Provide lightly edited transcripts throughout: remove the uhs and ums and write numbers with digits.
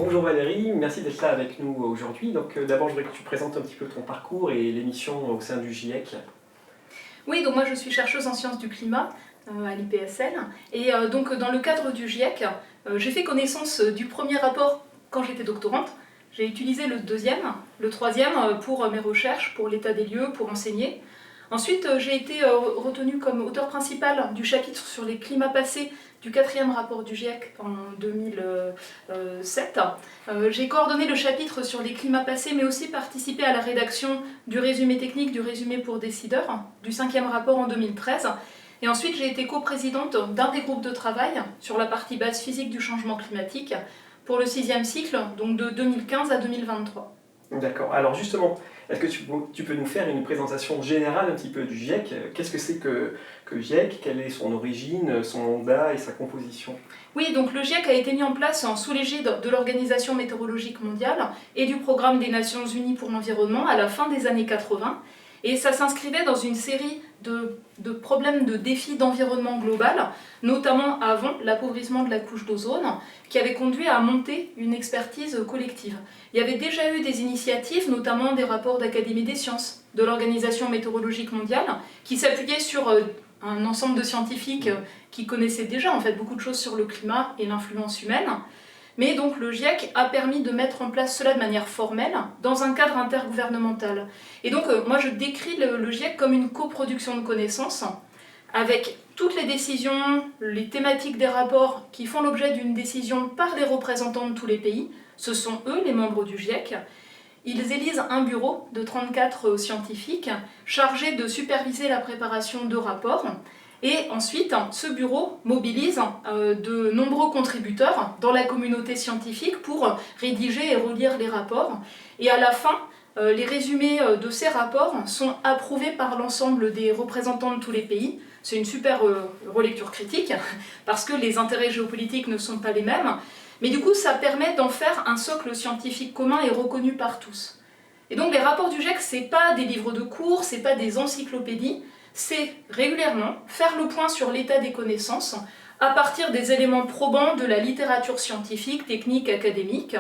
Bonjour Valérie, merci d'être là avec nous aujourd'hui. D'abord, je voudrais que tu présentes un petit peu ton parcours et l'émission au sein du GIEC. Oui, donc moi je suis chercheuse en sciences du climat à l'IPSL. Et donc dans le cadre du GIEC, j'ai fait connaissance du premier rapport quand j'étais doctorante. J'ai utilisé le deuxième, le troisième pour mes recherches, pour l'état des lieux, pour enseigner. Ensuite, j'ai été retenue comme auteure principale du chapitre sur les climats passés du quatrième rapport du GIEC en 2007. J'ai coordonné le chapitre sur les climats passés, mais aussi participé à la rédaction du résumé technique, du résumé pour décideurs, du cinquième rapport en 2013. Et ensuite, j'ai été coprésidente d'un des groupes de travail sur la partie base physique du changement climatique pour le sixième cycle, donc de 2015 à 2023. D'accord, alors justement, est-ce que tu peux nous faire une présentation générale un petit peu du GIEC? Qu'est-ce que c'est que GIEC? Quelle est son origine, son mandat et sa composition? Oui, donc le GIEC a été mis en place sous l'égide de l'Organisation météorologique mondiale et du Programme des Nations Unies pour l'environnement à la fin des années 80. Et ça s'inscrivait dans une série de problèmes, de défis d'environnement global, notamment avant l'appauvrissement de la couche d'ozone, qui avait conduit à monter une expertise collective. Il y avait déjà eu des initiatives, notamment des rapports d'Académie des sciences, de l'Organisation météorologique mondiale, qui s'appuyaient sur un ensemble de scientifiques qui connaissaient déjà en fait beaucoup de choses sur le climat et l'influence humaine. Mais donc le GIEC a permis de mettre en place cela de manière formelle, dans un cadre intergouvernemental. Et donc moi je décris le GIEC comme une coproduction de connaissances, avec toutes les décisions, les thématiques des rapports qui font l'objet d'une décision par les représentants de tous les pays. Ce sont eux les membres du GIEC. Ils élisent un bureau de 34 scientifiques chargés de superviser la préparation de rapports. Et ensuite, ce bureau mobilise de nombreux contributeurs dans la communauté scientifique pour rédiger et relire les rapports. Et à la fin, les résumés de ces rapports sont approuvés par l'ensemble des représentants de tous les pays. C'est une super relecture critique, parce que les intérêts géopolitiques ne sont pas les mêmes. Mais du coup, ça permet d'en faire un socle scientifique commun et reconnu par tous. Et donc les rapports du GIEC, c'est pas des livres de cours, c'est pas des encyclopédies, c'est régulièrement faire le point sur l'état des connaissances à partir des éléments probants de la littérature scientifique, technique, académique,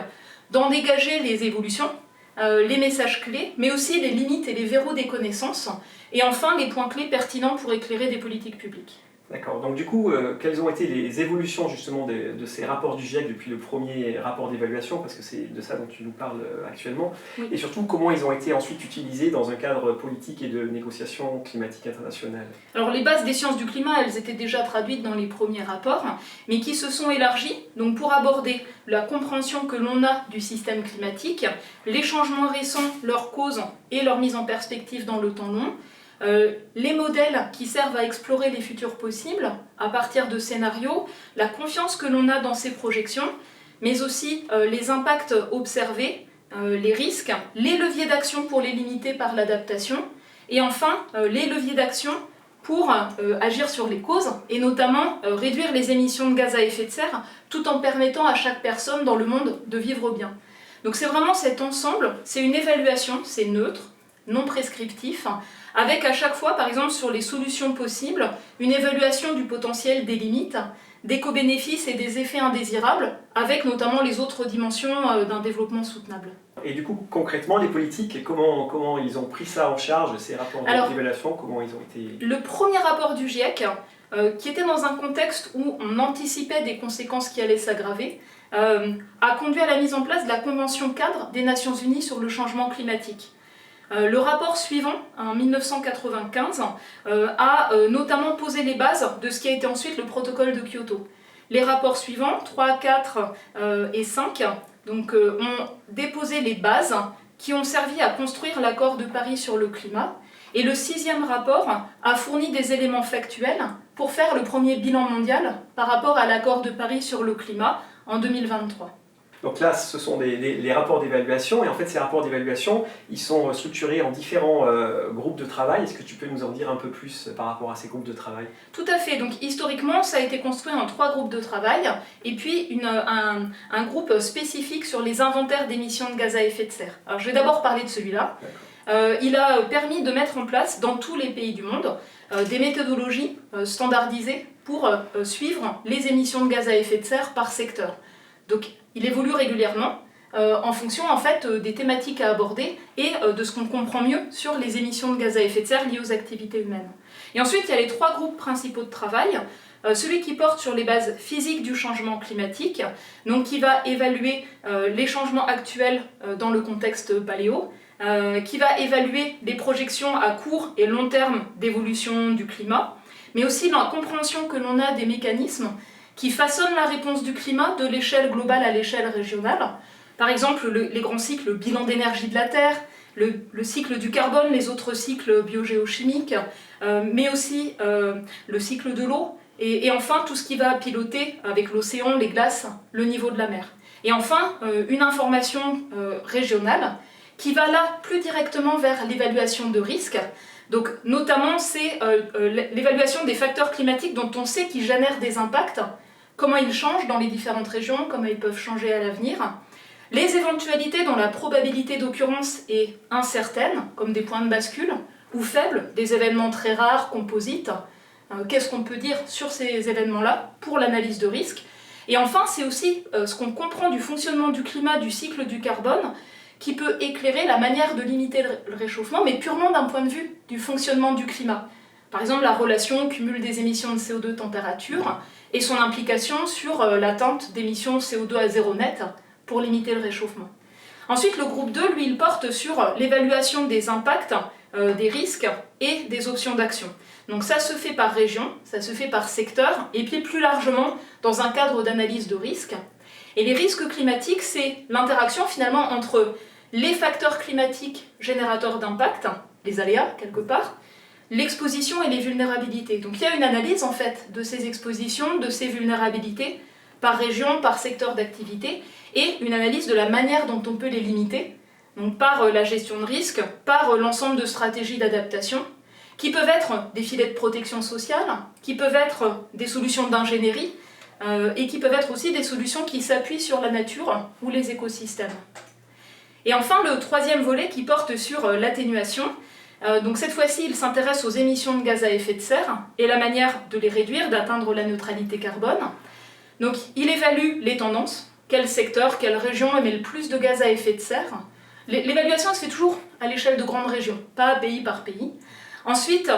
d'en dégager les évolutions, les messages clés, mais aussi les limites et les verrous des connaissances, et enfin les points clés pertinents pour éclairer des politiques publiques. D'accord, donc du coup, quelles ont été les évolutions justement de ces rapports du GIEC depuis le premier rapport d'évaluation, parce que c'est de ça dont tu nous parles actuellement, Oui. et surtout comment ils ont été ensuite utilisés dans un cadre politique et de négociation climatique internationale? Alors les bases des sciences du climat, elles étaient déjà traduites dans les premiers rapports, mais qui se sont élargies donc pour aborder la compréhension que l'on a du système climatique, les changements récents, leurs causes et leur mise en perspective dans le temps long, les modèles qui servent à explorer les futurs possibles à partir de scénarios, la confiance que l'on a dans ces projections, mais aussi les impacts observés, les risques, les leviers d'action pour les limiter par l'adaptation, et enfin les leviers d'action pour agir sur les causes, et notamment réduire les émissions de gaz à effet de serre, tout en permettant à chaque personne dans le monde de vivre bien. Donc c'est vraiment cet ensemble, c'est une évaluation, c'est neutre, non prescriptif, avec à chaque fois, par exemple, sur les solutions possibles, une évaluation du potentiel des limites, des co-bénéfices et des effets indésirables, avec notamment les autres dimensions d'un développement soutenable. Et du coup, concrètement, les politiques, comment ils ont pris ça en charge, ces rapports d'évaluation, comment ils ont été... Le premier rapport du GIEC, qui était dans un contexte où on anticipait des conséquences qui allaient s'aggraver, a conduit à la mise en place de la Convention cadre des Nations Unies sur le changement climatique. Le rapport suivant, en 1995, a notamment posé les bases de ce qui a été ensuite le protocole de Kyoto. Les rapports suivants, 3, 4 et 5, donc, ont déposé les bases qui ont servi à construire l'accord de Paris sur le climat. Et le sixième rapport a fourni des éléments factuels pour faire le premier bilan mondial par rapport à l'accord de Paris sur le climat en 2023. Donc là, ce sont les rapports d'évaluation, et en fait ces rapports d'évaluation, ils sont structurés en différents groupes de travail. Est-ce que tu peux nous en dire un peu plus par rapport à ces groupes de travail? Tout à fait, donc historiquement ça a été construit en 3 groupes de travail, et puis un groupe spécifique sur les inventaires d'émissions de gaz à effet de serre. Alors je vais d'abord parler de celui-là. Il a permis de mettre en place dans tous les pays du monde des méthodologies standardisées pour suivre les émissions de gaz à effet de serre par secteur. Donc il évolue régulièrement en fonction en fait, des thématiques à aborder et de ce qu'on comprend mieux sur les émissions de gaz à effet de serre liées aux activités humaines. Et ensuite, il y a les 3 groupes principaux de travail. Celui qui porte sur les bases physiques du changement climatique, donc qui va évaluer les changements actuels dans le contexte paléo, qui va évaluer les projections à court et long terme d'évolution du climat, mais aussi la compréhension que l'on a des mécanismes qui façonnent la réponse du climat de l'échelle globale à l'échelle régionale. Par exemple, les grands cycles, le bilan d'énergie de la Terre, le cycle du carbone, les autres cycles biogéochimiques, mais aussi le cycle de l'eau, et enfin tout ce qui va piloter avec l'océan, les glaces, le niveau de la mer. Et enfin, une information régionale qui va là plus directement vers l'évaluation de risques. Donc notamment c'est l'évaluation des facteurs climatiques dont on sait qu'ils génèrent des impacts, comment ils changent dans les différentes régions, comment ils peuvent changer à l'avenir, les éventualités dont la probabilité d'occurrence est incertaine, comme des points de bascule, ou faibles, des événements très rares, composites. Qu'est-ce qu'on peut dire sur ces événements-là pour l'analyse de risque. Et enfin, c'est aussi ce qu'on comprend du fonctionnement du climat, du cycle du carbone, qui peut éclairer la manière de limiter le réchauffement, mais purement d'un point de vue du fonctionnement du climat. Par exemple, la relation cumul des émissions de CO2 température et son implication sur l'atteinte d'émissions CO2 à zéro net pour limiter le réchauffement. Ensuite, le groupe 2, lui, il porte sur l'évaluation des impacts, des risques et des options d'action. Donc ça se fait par région, ça se fait par secteur, et puis plus largement dans un cadre d'analyse de risques. Et les risques climatiques, c'est l'interaction finalement entre les facteurs climatiques générateurs d'impact, les aléas quelque part, l'exposition et les vulnérabilités. Donc il y a une analyse en fait de ces expositions, de ces vulnérabilités, par région, par secteur d'activité, et une analyse de la manière dont on peut les limiter, donc par la gestion de risque, par l'ensemble de stratégies d'adaptation, qui peuvent être des filets de protection sociale, qui peuvent être des solutions d'ingénierie, et qui peuvent être aussi des solutions qui s'appuient sur la nature ou les écosystèmes. Et enfin, le 3e volet qui porte sur l'atténuation. Donc cette fois-ci, il s'intéresse aux émissions de gaz à effet de serre et la manière de les réduire, d'atteindre la neutralité carbone. Donc il évalue les tendances, quel secteur, quelle région émet le plus de gaz à effet de serre. L'évaluation se fait toujours à l'échelle de grandes régions, pas pays par pays. Ensuite,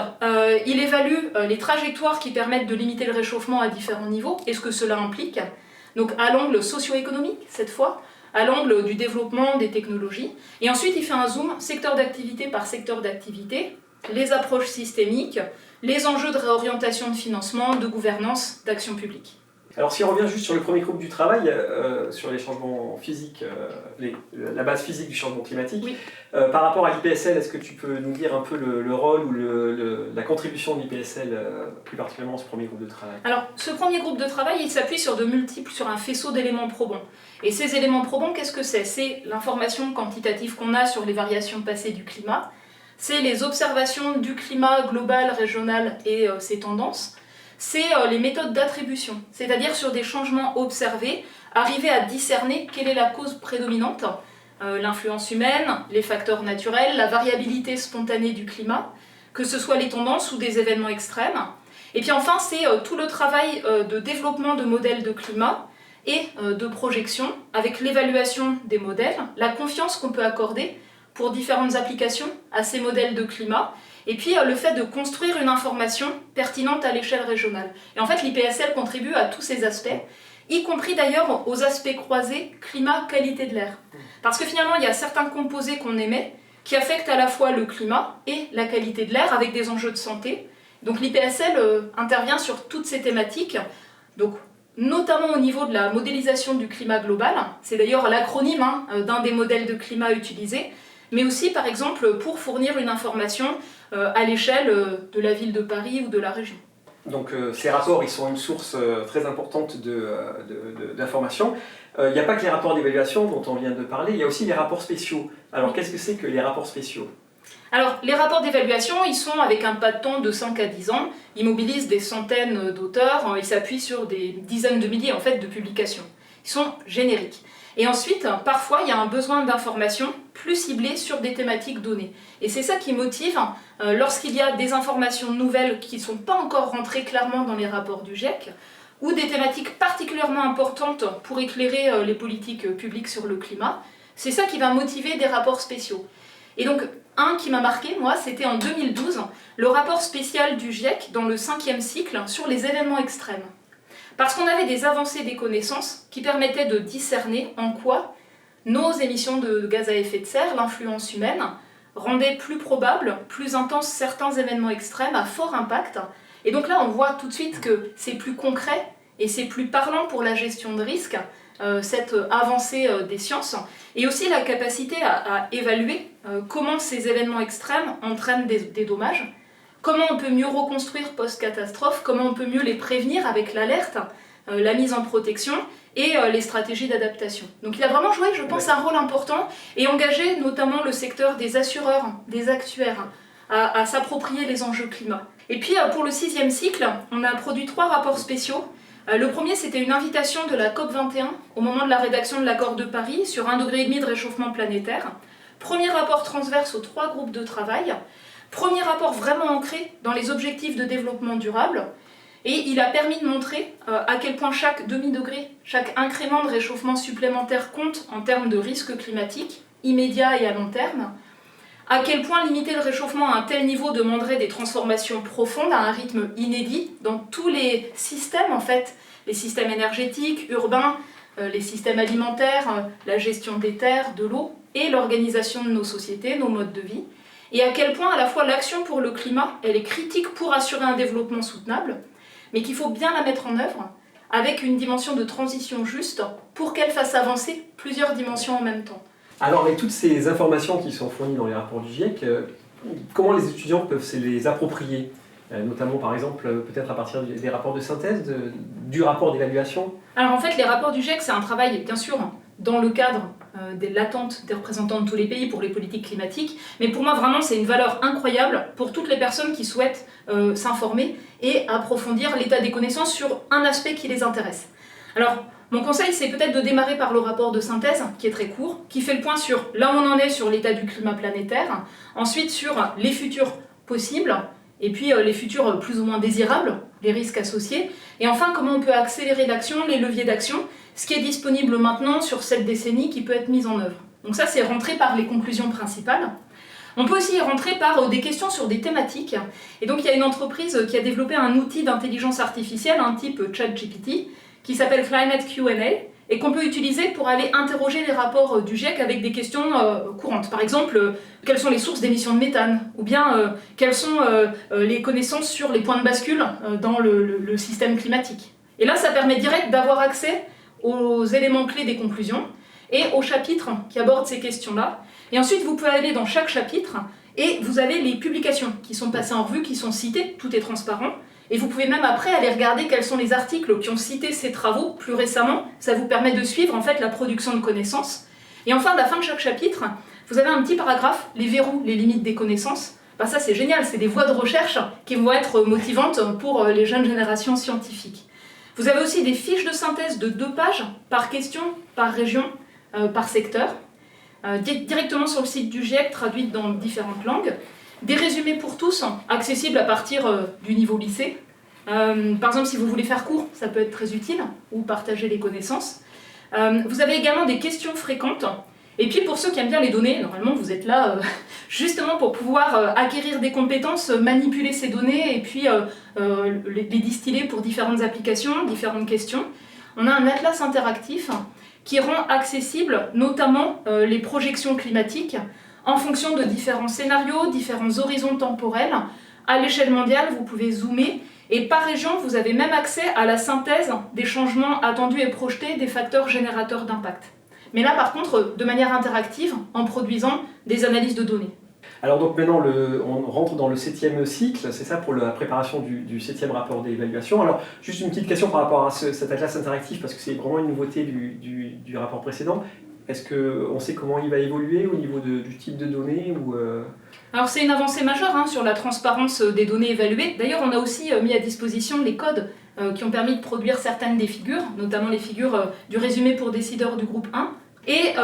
il évalue les trajectoires qui permettent de limiter le réchauffement à différents niveaux et ce que cela implique. Donc à l'angle socio-économique, cette fois, à l'angle du développement des technologies. Et ensuite, il fait un zoom secteur d'activité par secteur d'activité, les approches systémiques, les enjeux de réorientation de financement, de gouvernance, d'action publique. Alors si on revient juste sur le premier groupe du travail, sur les changements physiques, la base physique du changement climatique, oui. Par rapport à l'IPSL, est-ce que tu peux nous dire un peu le rôle ou la contribution de l'IPSL, plus particulièrement ce premier groupe de travail? Alors ce premier groupe de travail, il s'appuie sur sur un faisceau d'éléments probants. Et ces éléments probants, qu'est-ce que c'est? C'est l'information quantitative qu'on a sur les variations passées du climat, c'est les observations du climat global, régional et ses tendances, c'est les méthodes d'attribution, c'est-à-dire sur des changements observés, arriver à discerner quelle est la cause prédominante, l'influence humaine, les facteurs naturels, la variabilité spontanée du climat, que ce soit les tendances ou des événements extrêmes. Et puis enfin, c'est tout le travail de développement de modèles de climat et de projection, avec l'évaluation des modèles, la confiance qu'on peut accorder pour différentes applications à ces modèles de climat, et puis le fait de construire une information pertinente à l'échelle régionale. Et en fait, l'IPSL contribue à tous ces aspects, y compris d'ailleurs aux aspects croisés climat-qualité de l'air. Parce que finalement, il y a certains composés qu'on émet qui affectent à la fois le climat et la qualité de l'air avec des enjeux de santé. Donc l'IPSL intervient sur toutes ces thématiques, donc, notamment au niveau de la modélisation du climat global. C'est d'ailleurs l'acronyme d'un des modèles de climat utilisés, mais aussi par exemple pour fournir une information à l'échelle de la ville de Paris ou de la région. Donc ces rapports, ils sont une source très importante d'informations. Il n'y a pas que les rapports d'évaluation dont on vient de parler, il y a aussi les rapports spéciaux. Alors qu'est-ce que c'est que les rapports spéciaux? Alors les rapports d'évaluation, ils sont avec un pas de temps de 5 à 10 ans, ils mobilisent des centaines d'auteurs, ils s'appuient sur des dizaines de milliers en fait, de publications. Ils sont génériques. Et ensuite, parfois, il y a un besoin d'informations plus ciblées sur des thématiques données. Et c'est ça qui motive, lorsqu'il y a des informations nouvelles qui ne sont pas encore rentrées clairement dans les rapports du GIEC, ou des thématiques particulièrement importantes pour éclairer les politiques publiques sur le climat. C'est ça qui va motiver des rapports spéciaux. Et donc, un qui m'a marqué, moi, c'était en 2012, le rapport spécial du GIEC dans le 5e cycle sur les événements extrêmes. Parce qu'on avait des avancées des connaissances qui permettaient de discerner en quoi nos émissions de gaz à effet de serre, l'influence humaine, rendaient plus probables, plus intenses certains événements extrêmes à fort impact. Et donc là, on voit tout de suite que c'est plus concret et c'est plus parlant pour la gestion de risque, cette avancée des sciences, et aussi la capacité à évaluer comment ces événements extrêmes entraînent des dommages, comment on peut mieux reconstruire post-catastrophe, comment on peut mieux les prévenir avec l'alerte, la mise en protection et les stratégies d'adaptation. Donc il a vraiment joué, je pense, un rôle important et engagé notamment le secteur des assureurs, des actuaires, à s'approprier les enjeux climat. Et puis pour le 6e cycle, on a produit 3 rapports spéciaux. Le premier, c'était une invitation de la COP21 au moment de la rédaction de l'accord de Paris sur 1,5 degré de réchauffement planétaire. Premier rapport transverse aux 3 groupes de travail. Premier rapport vraiment ancré dans les objectifs de développement durable. Et il a permis de montrer à quel point chaque demi-degré, chaque incrément de réchauffement supplémentaire compte en termes de risque climatique, immédiat et à long terme. À quel point limiter le réchauffement à un tel niveau demanderait des transformations profondes à un rythme inédit dans tous les systèmes, en fait, les systèmes énergétiques, urbains, les systèmes alimentaires, la gestion des terres, de l'eau et l'organisation de nos sociétés, nos modes de vie. Et à quel point à la fois l'action pour le climat, elle est critique pour assurer un développement soutenable, mais qu'il faut bien la mettre en œuvre avec une dimension de transition juste pour qu'elle fasse avancer plusieurs dimensions en même temps. Alors, avec toutes ces informations qui sont fournies dans les rapports du GIEC, comment les étudiants peuvent se les approprier, notamment par exemple peut-être à partir des rapports de synthèse, du rapport d'évaluation? Alors en fait, les rapports du GIEC, c'est un travail, bien sûr, dans le cadre de l'attente des représentants de tous les pays pour les politiques climatiques, mais pour moi, vraiment, c'est une valeur incroyable pour toutes les personnes qui souhaitent s'informer et approfondir l'état des connaissances sur un aspect qui les intéresse. Alors, mon conseil, c'est peut-être de démarrer par le rapport de synthèse, qui est très court, qui fait le point sur là où on en est sur l'état du climat planétaire, ensuite sur les futurs possibles, et puis les futurs plus ou moins désirables, les risques associés, et enfin comment on peut accélérer l'action, les leviers d'action, ce qui est disponible maintenant sur cette décennie qui peut être mis en œuvre. Donc ça, c'est rentré par les conclusions principales. On peut aussi y rentrer par des questions sur des thématiques, et donc il y a une entreprise qui a développé un outil d'intelligence artificielle, un type ChatGPT, qui s'appelle Climate Q&A, et qu'on peut utiliser pour aller interroger les rapports du GIEC avec des questions courantes. Par exemple, quelles sont les sources d'émissions de méthane? Ou bien, quelles sont les connaissances sur les points de bascule dans le système climatique? Et là, ça permet direct d'avoir accès aux éléments clés des conclusions et aux chapitres qui abordent ces questions-là. Et ensuite, vous pouvez aller dans chaque chapitre et vous avez les publications qui sont passées en revue, qui sont citées, tout est transparent. Et vous pouvez même après aller regarder quels sont les articles qui ont cité ces travaux plus récemment. Ça vous permet de suivre en fait la production de connaissances. Et enfin, à la fin de chaque chapitre, vous avez un petit paragraphe, les verrous, les limites des connaissances. Ben ça c'est génial, c'est des voies de recherche qui vont être motivantes pour les jeunes générations scientifiques. Vous avez aussi des fiches de synthèse de 2 pages par question, par région, par secteur, directement sur le site du GIEC, traduites dans différentes langues. Des résumés pour tous, accessibles à partir du niveau lycée. Par exemple, si vous voulez faire court, ça peut être très utile, ou partager les connaissances. Vous avez également des questions fréquentes. Et puis pour ceux qui aiment bien les données, normalement vous êtes là justement pour pouvoir acquérir des compétences, manipuler ces données et puis les distiller pour différentes applications, différentes questions. On a un atlas interactif qui rend accessible notamment les projections climatiques en fonction de différents scénarios, différents horizons temporels. À l'échelle mondiale, vous pouvez zoomer. Et par région, vous avez même accès à la synthèse des changements attendus et projetés des facteurs générateurs d'impact. Mais là, par contre, de manière interactive, en produisant des analyses de données. Alors donc maintenant, on rentre dans le 7e cycle, c'est ça pour la préparation du 7e rapport d'évaluation. Alors juste une petite question par rapport à cet atlas interactif, parce que c'est vraiment une nouveauté du rapport précédent. Est-ce qu'on sait comment il va évoluer au niveau du type de données ou Alors c'est une avancée majeure sur la transparence des données évaluées. D'ailleurs, on a aussi mis à disposition les codes qui ont permis de produire certaines des figures, notamment les figures du résumé pour décideurs du groupe 1. Et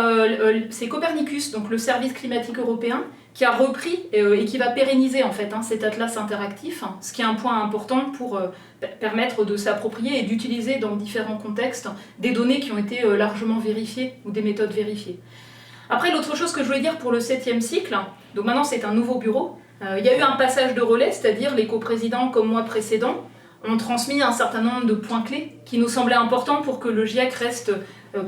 c'est Copernicus, donc le service climatique européen, qui a repris et qui va pérenniser en fait cet atlas interactif, ce qui est un point important pour permettre de s'approprier et d'utiliser dans différents contextes des données qui ont été largement vérifiées ou des méthodes vérifiées. Après, l'autre chose que je voulais dire pour le 7e cycle, donc maintenant c'est un nouveau bureau, il y a eu un passage de relais, c'est-à-dire les coprésidents comme moi précédents ont transmis un certain nombre de points clés qui nous semblaient importants pour que le GIEC reste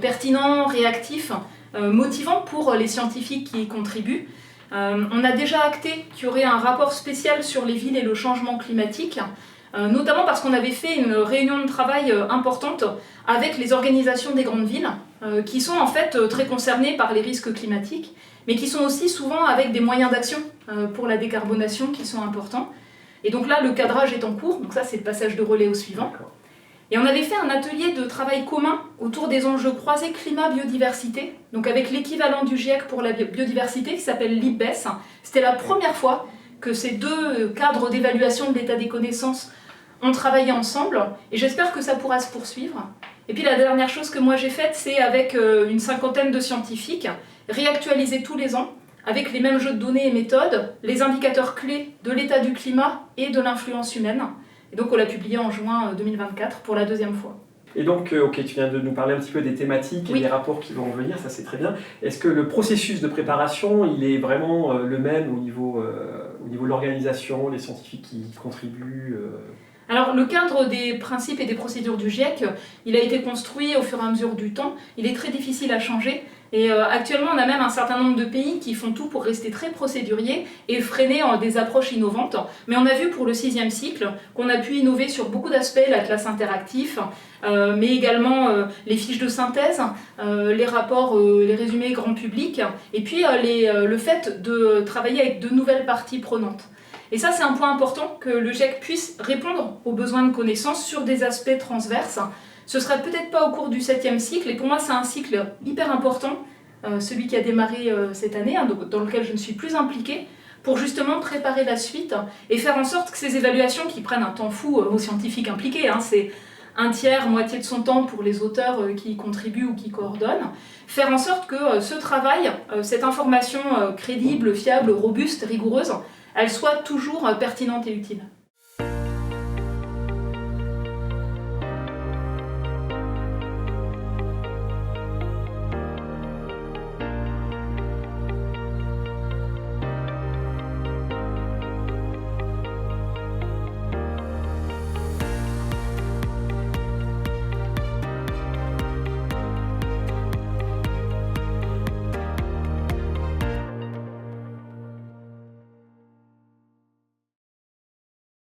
pertinent, réactif, motivant pour les scientifiques qui y contribuent. On a déjà acté qu'il y aurait un rapport spécial sur les villes et le changement climatique, notamment parce qu'on avait fait une réunion de travail importante avec les organisations des grandes villes, qui sont en fait très concernées par les risques climatiques, mais qui sont aussi souvent avec des moyens d'action pour la décarbonation qui sont importants. Et donc là, le cadrage est en cours, donc ça c'est le passage de relais au suivant. Et on avait fait un atelier de travail commun autour des enjeux croisés climat-biodiversité, donc avec l'équivalent du GIEC pour la biodiversité qui s'appelle l'IPBES. C'était la première fois que ces deux cadres d'évaluation de l'état des connaissances ont travaillé ensemble, et j'espère que ça pourra se poursuivre. Et puis la dernière chose que moi j'ai faite, c'est avec une cinquantaine de scientifiques, réactualiser tous les ans, avec les mêmes jeux de données et méthodes, les indicateurs clés de l'état du climat et de l'influence humaine. Et donc on l'a publié en juin 2024 pour la 2e fois. Et donc, ok, tu viens de nous parler un petit peu des thématiques et des rapports qui vont venir, ça c'est très bien. Est-ce que le processus de préparation, il est vraiment le même au niveau de l'organisation, les scientifiques qui contribuent Alors le cadre des principes et des procédures du GIEC, il a été construit au fur et à mesure du temps, il est très difficile à changer. Et actuellement, on a même un certain nombre de pays qui font tout pour rester très procéduriers et freiner des approches innovantes. Mais on a vu pour le 6e cycle qu'on a pu innover sur beaucoup d'aspects, l'atlas interactif, mais également les fiches de synthèse, les rapports, les résumés grand public, et puis le fait de travailler avec de nouvelles parties prenantes. Et ça, c'est un point important, que le GIEC puisse répondre aux besoins de connaissances sur des aspects transverses. Ce sera peut-être pas au cours du 7e cycle, et pour moi c'est un cycle hyper important, celui qui a démarré cette année, dans lequel je ne suis plus impliquée, pour justement préparer la suite et faire en sorte que ces évaluations qui prennent un temps fou aux scientifiques impliqués, c'est un tiers, moitié de son temps pour les auteurs qui y contribuent ou qui coordonnent, faire en sorte que ce travail, cette information crédible, fiable, robuste, rigoureuse, elle soit toujours pertinente et utile.